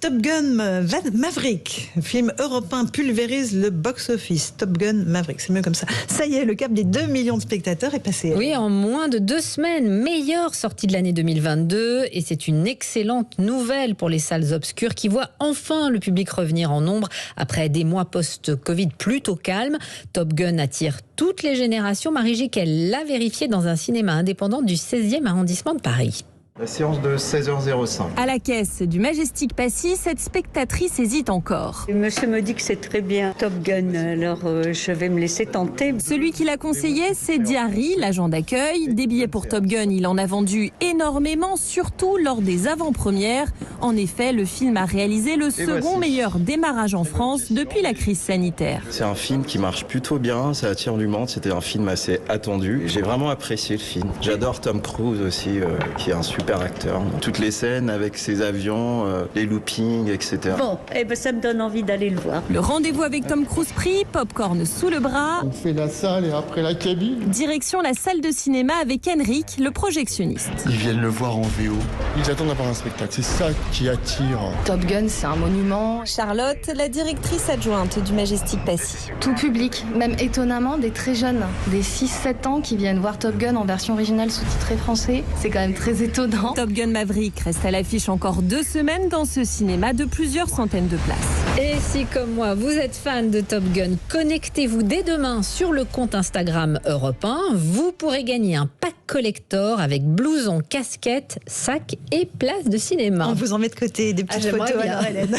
Top Gun Maverick, film européen pulvérise le box-office. Top Gun Maverick, c'est mieux comme ça. Ça y est, le cap des 2 millions de spectateurs est passé. Oui, en moins de 2 semaines, meilleure sortie de l'année 2022. Et c'est une excellente nouvelle pour les salles obscures qui voient enfin le public revenir en nombre après des mois post-Covid plutôt calmes. Top Gun attire toutes les générations. Marie Jiquel l'a vérifié dans un cinéma indépendant du 16e arrondissement de Paris. La séance de 16h05. À la caisse du Majestic Passy, cette spectatrice hésite encore. Le monsieur me dit que c'est très bien Top Gun, alors je vais me laisser tenter. Celui qui l'a conseillé, c'est Diary, l'agent d'accueil. Des billets pour Top Gun, il en a vendu énormément, surtout lors des avant-premières. En effet, le film a réalisé le second meilleur démarrage en France depuis la crise sanitaire. C'est un film qui marche plutôt bien, ça attire du monde, c'était un film assez attendu. J'ai vraiment apprécié le film. J'adore Tom Cruise aussi, qui est un super acteur. Toutes les scènes avec ses avions, les loopings, etc. Bon, ça me donne envie d'aller le voir. Le rendez-vous avec Tom Cruise pris, popcorn sous le bras. On fait la salle et après la cabine. Direction la salle de cinéma avec Henrik, le projectionniste. Ils viennent le voir en VO. Ils attendent d'avoir un spectacle. C'est ça qui attire. Top Gun, c'est un monument. Charlotte, la directrice adjointe du Majestic Passy. Tout public, même étonnamment des très jeunes, des 6-7 ans qui viennent voir Top Gun en version originale sous-titrée français. C'est quand même très étonnant. Top Gun Maverick reste à l'affiche encore 2 semaines dans ce cinéma de plusieurs centaines de places. Et si, comme moi, vous êtes fan de Top Gun, connectez-vous dès demain sur le compte Instagram Europe 1. Vous pourrez gagner un pack collector avec blouson, casquette, sac et place de cinéma. On vous en met de côté des petites j'aimerais photos bien. alors, Hélène.